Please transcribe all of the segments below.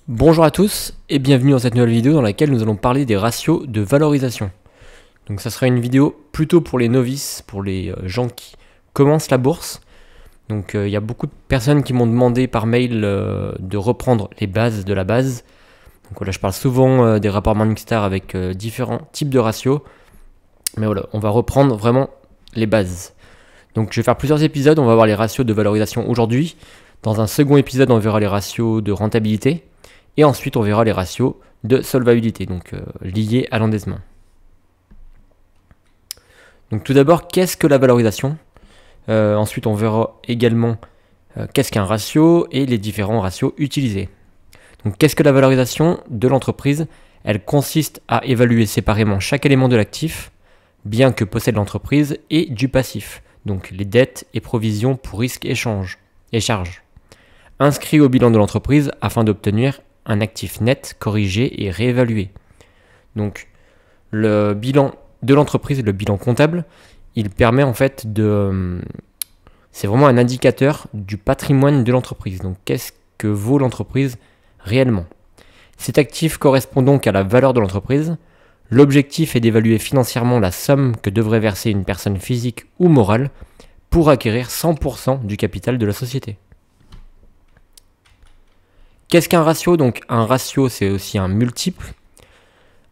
Bonjour à tous et bienvenue dans cette nouvelle vidéo dans laquelle nous allons parler des ratios de valorisation. Donc ça sera une vidéo plutôt pour les novices, pour les gens qui commencent la bourse. Donc il y a beaucoup de personnes qui m'ont demandé par mail de reprendre les bases de la base. Donc voilà, je parle souvent des rapports Morningstar avec différents types de ratios. Mais voilà, on va reprendre vraiment les bases. Donc je vais faire plusieurs épisodes, on va voir les ratios de valorisation aujourd'hui. Dans un second épisode, on verra les ratios de rentabilité. Et ensuite, on verra les ratios de solvabilité, donc liés à l'endettement. Donc tout d'abord, qu'est-ce que la valorisation ? Ensuite, on verra également qu'est-ce qu'un ratio et les différents ratios utilisés. Donc qu'est-ce que la valorisation de l'entreprise ? Elle consiste à évaluer séparément chaque élément de l'actif, bien que possède l'entreprise, et du passif, donc les dettes et provisions pour risques et charges, inscrits au bilan de l'entreprise afin d'obtenir un actif net corrigé et réévalué. Donc le bilan de l'entreprise, le bilan comptable, il permet en fait c'est vraiment un indicateur du patrimoine de l'entreprise. Donc qu'est-ce que vaut l'entreprise réellement ? Cet actif correspond donc à la valeur de l'entreprise. L'objectif est d'évaluer financièrement la somme que devrait verser une personne physique ou morale pour acquérir 100% du capital de la société. Qu'est-ce qu'un ratio ? Donc un ratio, c'est aussi un multiple.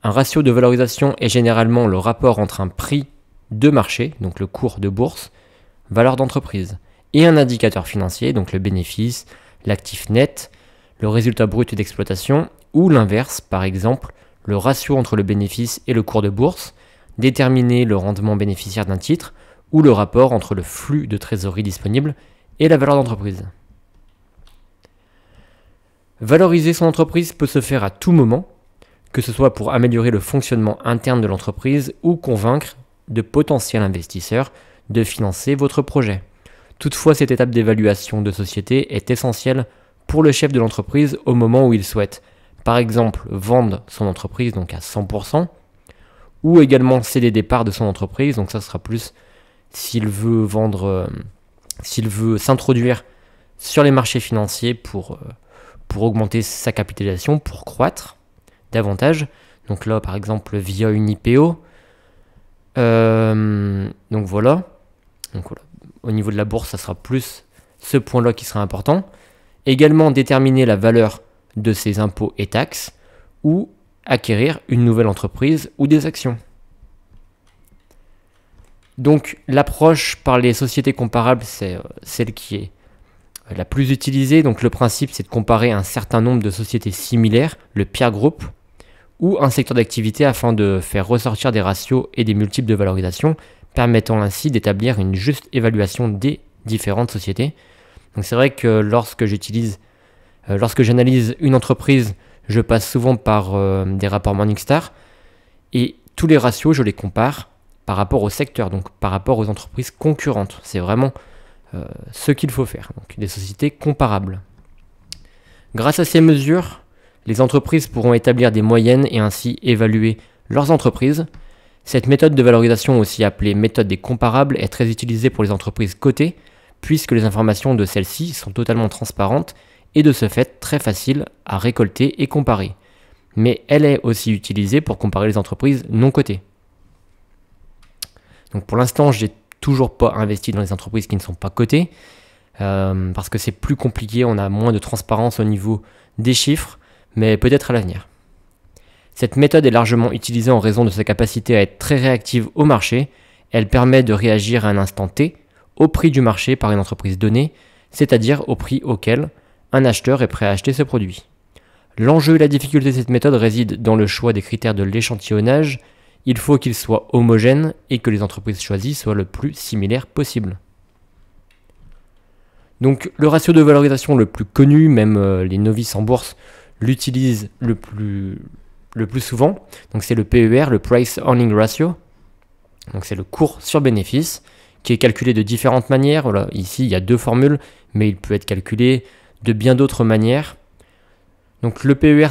Un ratio de valorisation est généralement le rapport entre un prix de marché, donc le cours de bourse, valeur d'entreprise, et un indicateur financier, donc le bénéfice, l'actif net, le résultat brut d'exploitation, ou l'inverse, par exemple, le ratio entre le bénéfice et le cours de bourse, déterminer le rendement bénéficiaire d'un titre, ou le rapport entre le flux de trésorerie disponible et la valeur d'entreprise. Valoriser son entreprise peut se faire à tout moment, que ce soit pour améliorer le fonctionnement interne de l'entreprise ou convaincre de potentiels investisseurs de financer votre projet. Toutefois, cette étape d'évaluation de société est essentielle pour le chef de l'entreprise au moment où il souhaite, par exemple, vendre son entreprise donc à 100%, ou également céder des parts de son entreprise, donc ça sera plus s'il veut s'introduire sur les marchés financiers pour augmenter sa capitalisation, pour croître davantage. Donc là, par exemple, via une IPO. Donc voilà. Au niveau de la bourse, ça sera plus ce point-là qui sera important. Également, déterminer la valeur de ses impôts et taxes ou acquérir une nouvelle entreprise ou des actions. Donc l'approche par les sociétés comparables, c'est celle qui est la plus utilisée. Donc le principe, c'est de comparer un certain nombre de sociétés similaires, le peer group, ou un secteur d'activité afin de faire ressortir des ratios et des multiples de valorisation, permettant ainsi d'établir une juste évaluation des différentes sociétés. Donc c'est vrai que lorsque j'analyse une entreprise, je passe souvent par des rapports Morningstar, et tous les ratios, je les compare par rapport au secteur, donc par rapport aux entreprises concurrentes. C'est vraiment ce qu'il faut faire, donc des sociétés comparables. Grâce à ces mesures, les entreprises pourront établir des moyennes et ainsi évaluer leurs entreprises. Cette méthode de valorisation, aussi appelée méthode des comparables, est très utilisée pour les entreprises cotées, puisque les informations de celles-ci sont totalement transparentes et de ce fait très faciles à récolter et comparer. Mais elle est aussi utilisée pour comparer les entreprises non cotées. Donc pour l'instant, j'ai toujours pas investi dans les entreprises qui ne sont pas cotées, parce que c'est plus compliqué, on a moins de transparence au niveau des chiffres, mais peut-être à l'avenir. Cette méthode est largement utilisée en raison de sa capacité à être très réactive au marché. Elle permet de réagir à un instant T au prix du marché par une entreprise donnée, c'est-à-dire au prix auquel un acheteur est prêt à acheter ce produit. L'enjeu et la difficulté de cette méthode résident dans le choix des critères de l'échantillonnage. Il faut qu'il soit homogène et que les entreprises choisies soient le plus similaires possible. Donc le ratio de valorisation le plus connu, même les novices en bourse l'utilisent le plus souvent. Donc c'est le PER, le Price Earning Ratio. Donc c'est le cours sur bénéfice qui est calculé de différentes manières. Voilà, ici il y a deux formules, mais il peut être calculé de bien d'autres manières. Donc le PER,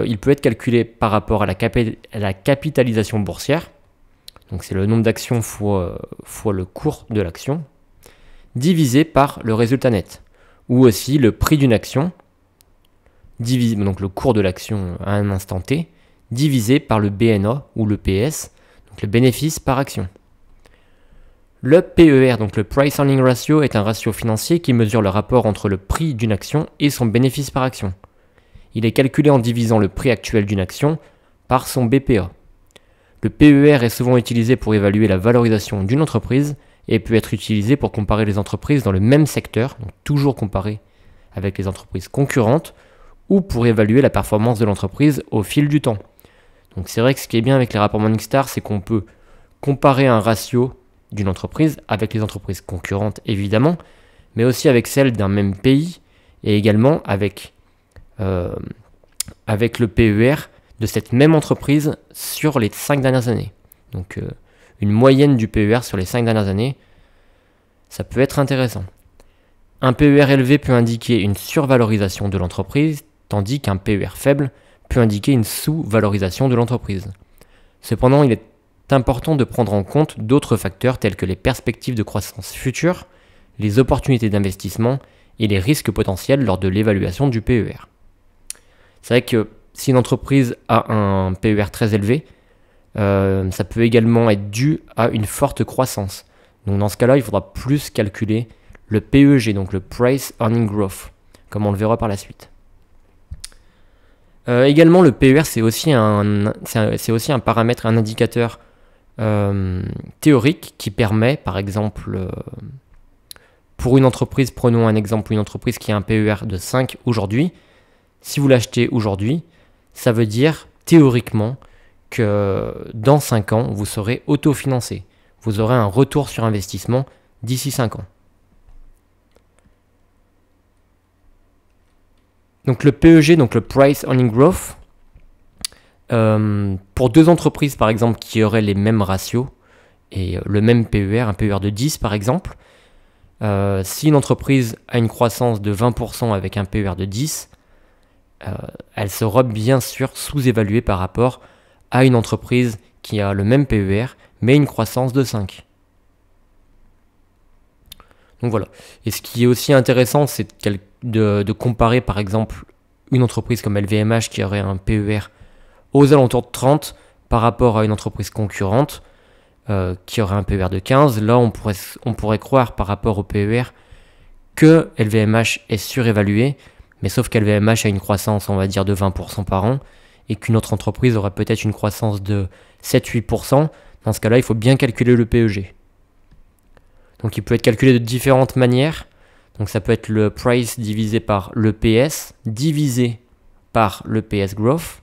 il peut être calculé par rapport à la capitalisation boursière. Donc c'est le nombre d'actions fois le cours de l'action, divisé par le résultat net. Ou aussi le prix d'une action, donc le cours de l'action à un instant T, divisé par le BNA ou le PS, donc le bénéfice par action. Le PER, donc le Price Earning Ratio, est un ratio financier qui mesure le rapport entre le prix d'une action et son bénéfice par action. Il est calculé en divisant le prix actuel d'une action par son BPA. Le PER est souvent utilisé pour évaluer la valorisation d'une entreprise et peut être utilisé pour comparer les entreprises dans le même secteur, donc toujours comparer avec les entreprises concurrentes, ou pour évaluer la performance de l'entreprise au fil du temps. Donc c'est vrai que ce qui est bien avec les rapports Morningstar, c'est qu'on peut comparer un ratio d'une entreprise avec les entreprises concurrentes évidemment, mais aussi avec celles d'un même pays et également avec le PER de cette même entreprise sur les 5 dernières années. Donc une moyenne du PER sur les 5 dernières années, ça peut être intéressant. Un PER élevé peut indiquer une survalorisation de l'entreprise, tandis qu'un PER faible peut indiquer une sous-valorisation de l'entreprise. Cependant, il est important de prendre en compte d'autres facteurs tels que les perspectives de croissance future, les opportunités d'investissement et les risques potentiels lors de l'évaluation du PER. C'est vrai que si une entreprise a un PER très élevé, ça peut également être dû à une forte croissance. Donc dans ce cas-là, il faudra plus calculer le PEG, donc le Price Earning Growth, comme on le verra par la suite. Également, le PER, c'est aussi un paramètre, un indicateur théorique qui permet, par exemple, pour une entreprise, prenons un exemple, une entreprise qui a un PER de 5 aujourd'hui, si vous l'achetez aujourd'hui, ça veut dire théoriquement que dans 5 ans, vous serez autofinancé. Vous aurez un retour sur investissement d'ici 5 ans. Donc le PEG, donc le Price Earning Growth, pour deux entreprises par exemple qui auraient les mêmes ratios et le même PER, un PER de 10 par exemple, si une entreprise a une croissance de 20% avec un PER de 10, elle sera bien sûr sous-évaluée par rapport à une entreprise qui a le même PER mais une croissance de 5. Donc voilà. Et ce qui est aussi intéressant, c'est de comparer par exemple une entreprise comme LVMH qui aurait un PER aux alentours de 30 par rapport à une entreprise concurrente qui aurait un PER de 15. Là, on pourrait croire par rapport au PER que LVMH est surévalué, mais sauf qu'LVMH a une croissance, on va dire, de 20% par an et qu'une autre entreprise aurait peut-être une croissance de 7-8%. Dans ce cas-là, il faut bien calculer le PEG. Donc il peut être calculé de différentes manières. Donc ça peut être le price divisé par le PS, divisé par le PS growth,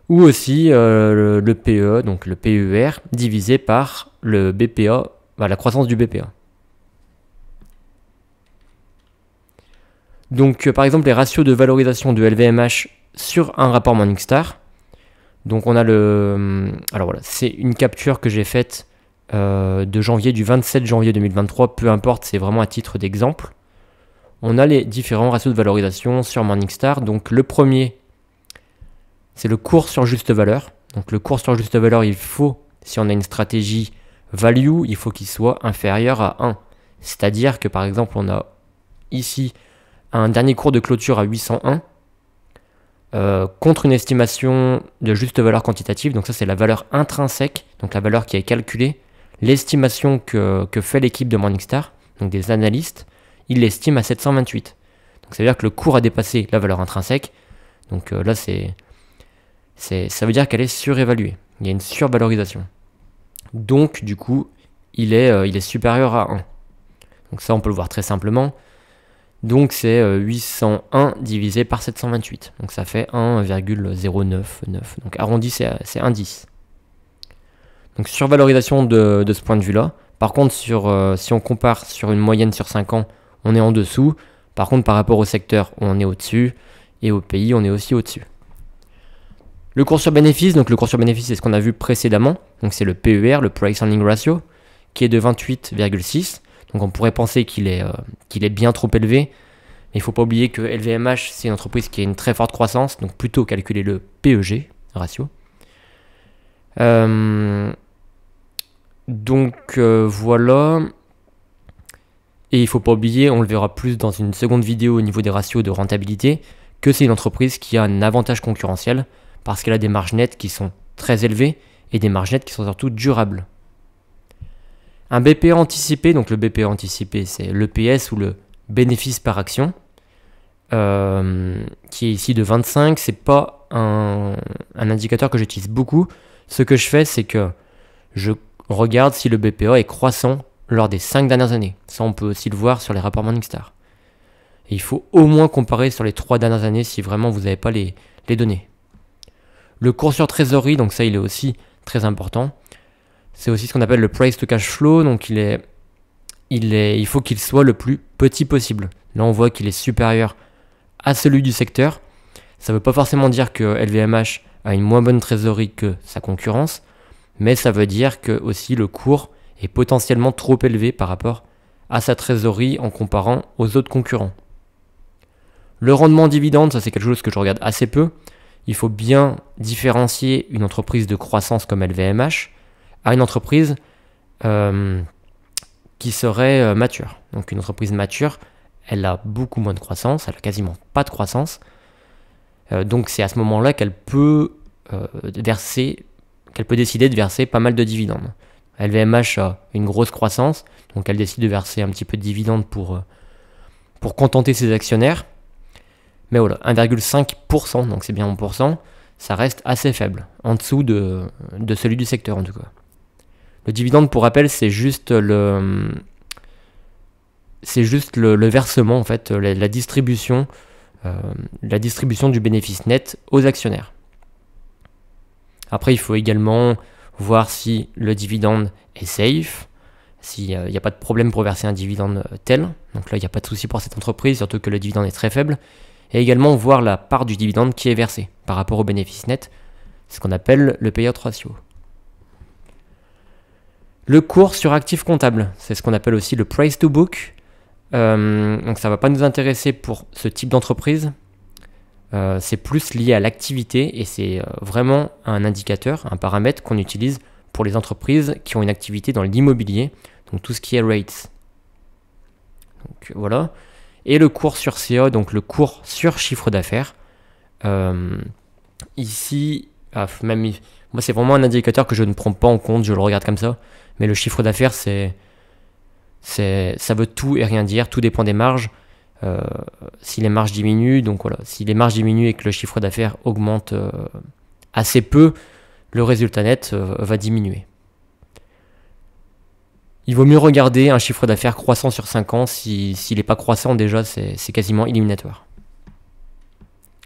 ou aussi le PE, donc le PER, divisé par le BPA, la croissance du BPA. Donc par exemple les ratios de valorisation de LVMH sur un rapport Morningstar. Donc on a alors voilà, c'est une capture que j'ai faite du 27 janvier 2023, peu importe, c'est vraiment à titre d'exemple. On a les différents ratios de valorisation sur Morningstar. Donc le premier, c'est le cours sur juste valeur. Donc le cours sur juste valeur, il faut, si on a une stratégie value, il faut qu'il soit inférieur à 1. C'est-à-dire que par exemple, on a ici un dernier cours de clôture à 801 contre une estimation de juste valeur quantitative. Donc ça, c'est la valeur intrinsèque, donc la valeur qui est calculée. L'estimation que fait l'équipe de Morningstar, donc des analystes, ils l'estiment à 728. Donc ça veut dire que le cours a dépassé la valeur intrinsèque. Donc là, ça veut dire qu'elle est surévaluée. Il y a une survalorisation. Donc du coup, il est supérieur à 1. Donc ça, on peut le voir très simplement. Donc c'est 801 divisé par 728. Donc ça fait 1,099. Donc arrondi, c'est 1,10. Donc survalorisation de ce point de vue-là. Par contre, si on compare sur une moyenne sur 5 ans, on est en dessous. Par contre, par rapport au secteur, on est au-dessus. Et au pays, on est aussi au-dessus. Le cours sur bénéfice, donc le cours sur bénéfice, c'est ce qu'on a vu précédemment. Donc c'est le PER, le Price Earning Ratio, qui est de 28,6. Donc on pourrait penser qu'il est bien trop élevé. Mais il ne faut pas oublier que LVMH, c'est une entreprise qui a une très forte croissance. Donc plutôt calculer le PEG ratio. Voilà. Et il ne faut pas oublier, on le verra plus dans une seconde vidéo au niveau des ratios de rentabilité, que c'est une entreprise qui a un avantage concurrentiel parce qu'elle a des marges nettes qui sont très élevées et des marges nettes qui sont surtout durables. Un BPA anticipé, donc le BPA anticipé, c'est l'EPS ou le bénéfice par action, qui est ici de 25. C'est pas un indicateur que j'utilise beaucoup. Ce que je fais, c'est que je regarde si le BPA est croissant lors des 5 dernières années. Ça, on peut aussi le voir sur les rapports Morningstar. Et il faut au moins comparer sur les 3 dernières années si vraiment vous n'avez pas les données. Le cours sur trésorerie, donc ça, il est aussi très important. C'est aussi ce qu'on appelle le price to cash flow. Donc il faut qu'il soit le plus petit possible. Là, on voit qu'il est supérieur à celui du secteur. Ça ne veut pas forcément dire que LVMH a une moins bonne trésorerie que sa concurrence, mais ça veut dire que aussi le cours est potentiellement trop élevé par rapport à sa trésorerie en comparant aux autres concurrents. Le rendement en dividende, ça c'est quelque chose que je regarde assez peu. Il faut bien différencier une entreprise de croissance comme LVMH à une entreprise qui serait mature. Donc une entreprise mature, elle a beaucoup moins de croissance, elle a quasiment pas de croissance. Donc c'est à ce moment-là qu'elle peut décider de verser pas mal de dividendes. LVMH a une grosse croissance, donc elle décide de verser un petit peu de dividendes pour contenter ses actionnaires. Mais voilà, 1,5%, donc c'est bien 1%, ça reste assez faible, en dessous de celui du secteur en tout cas. Le dividende, pour rappel, c'est juste le versement, en fait, la distribution du bénéfice net aux actionnaires. Après, il faut également voir si le dividende est safe, s'il n'y a pas de problème pour verser un dividende tel. Donc là, il n'y a pas de souci pour cette entreprise, surtout que le dividende est très faible. Et également voir la part du dividende qui est versée par rapport au bénéfice net, ce qu'on appelle le payout ratio. Le cours sur actif comptable, c'est ce qu'on appelle aussi le price to book. Donc ça ne va pas nous intéresser pour ce type d'entreprise. C'est plus lié à l'activité et c'est vraiment un indicateur, un paramètre qu'on utilise pour les entreprises qui ont une activité dans l'immobilier, donc tout ce qui est rates. Donc voilà. Et le cours sur CA, donc le cours sur chiffre d'affaires. Ici, moi c'est vraiment un indicateur que je ne prends pas en compte, je le regarde comme ça. Mais le chiffre d'affaires, ça veut tout et rien dire, tout dépend des marges. Si les marges diminuent, donc voilà, si les marges diminuent et que le chiffre d'affaires augmente assez peu, le résultat net va diminuer. Il vaut mieux regarder un chiffre d'affaires croissant sur 5 ans. S'il n'est pas croissant, déjà, c'est quasiment éliminatoire.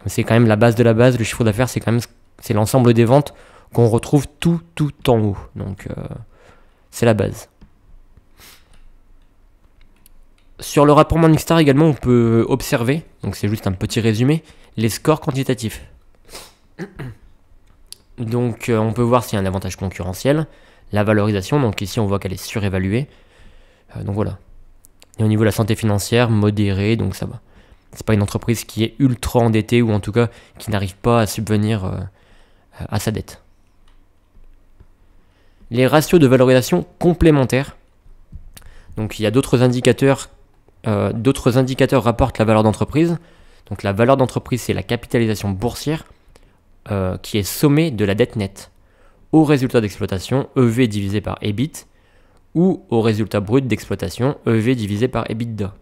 C'est quand même la base de la base. Le chiffre d'affaires, c'est l'ensemble des ventes qu'on retrouve tout en haut. Donc, c'est la base. Sur le rapport Morningstar également, on peut observer, donc c'est juste un petit résumé, les scores quantitatifs. Donc, on peut voir s'il y a un avantage concurrentiel. La valorisation, donc ici on voit qu'elle est surévaluée. Donc voilà. Et au niveau de la santé financière, modérée, donc ça va. C'est pas une entreprise qui est ultra endettée ou en tout cas qui n'arrive pas à subvenir à sa dette. Les ratios de valorisation complémentaires. Donc il y a d'autres indicateurs rapportent la valeur d'entreprise. Donc la valeur d'entreprise, c'est la capitalisation boursière qui est sommée de la dette nette au résultat d'exploitation, EV divisé par EBIT, ou au résultat brut d'exploitation, EV divisé par EBITDA.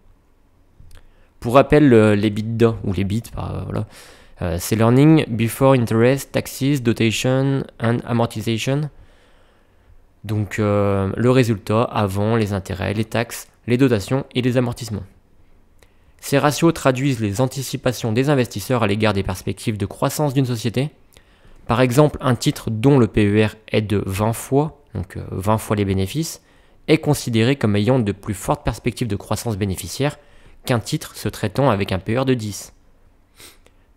Pour rappel, l'EBITDA, ou l'EBIT, c'est Earning Before Interest, Taxes, Dotation and Amortization. Donc le résultat avant les intérêts, les taxes, les dotations et les amortissements. Ces ratios traduisent les anticipations des investisseurs à l'égard des perspectives de croissance d'une société. Par exemple, un titre dont le PER est de 20 fois, donc 20 fois les bénéfices, est considéré comme ayant de plus fortes perspectives de croissance bénéficiaire qu'un titre se traitant avec un PER de 10.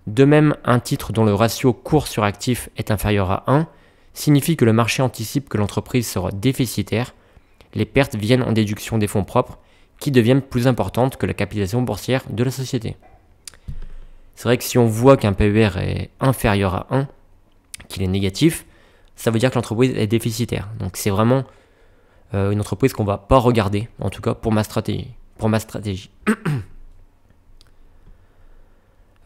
De même, un titre dont le ratio cours sur actif est inférieur à 1 signifie que le marché anticipe que l'entreprise sera déficitaire, les pertes viennent en déduction des fonds propres qui deviennent plus importantes que la capitalisation boursière de la société. C'est vrai que si on voit qu'un PER est inférieur à 1, qu'il est négatif, ça veut dire que l'entreprise est déficitaire. Donc c'est vraiment une entreprise qu'on ne va pas regarder, en tout cas pour ma stratégie. pour ma stratégie.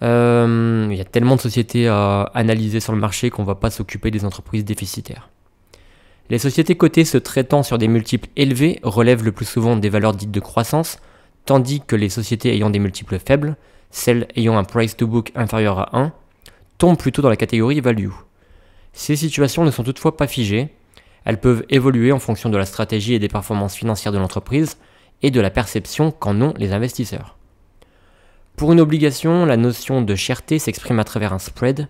Il y a tellement de sociétés à analyser sur le marché qu'on ne va pas s'occuper des entreprises déficitaires. Les sociétés cotées se traitant sur des multiples élevés relèvent le plus souvent des valeurs dites de croissance, tandis que les sociétés ayant des multiples faibles, celles ayant un price to book inférieur à 1, tombent plutôt dans la catégorie value. Ces situations ne sont toutefois pas figées, elles peuvent évoluer en fonction de la stratégie et des performances financières de l'entreprise et de la perception qu'en ont les investisseurs. Pour une obligation, la notion de cherté s'exprime à travers un spread,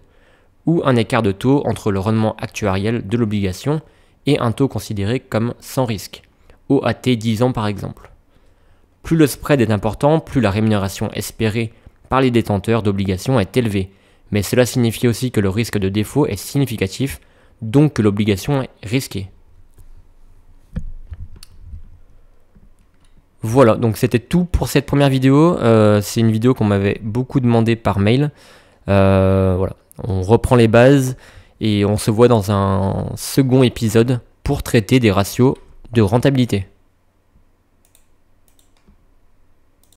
ou un écart de taux entre le rendement actuariel de l'obligation et un taux considéré comme sans risque, OAT 10 ans par exemple. Plus le spread est important, plus la rémunération espérée par les détenteurs d'obligations est élevée, mais cela signifie aussi que le risque de défaut est significatif, donc que l'obligation est risquée. Voilà, donc c'était tout pour cette première vidéo. C'est une vidéo qu'on m'avait beaucoup demandé par mail. Voilà, on reprend les bases et on se voit dans un second épisode pour traiter des ratios de rentabilité.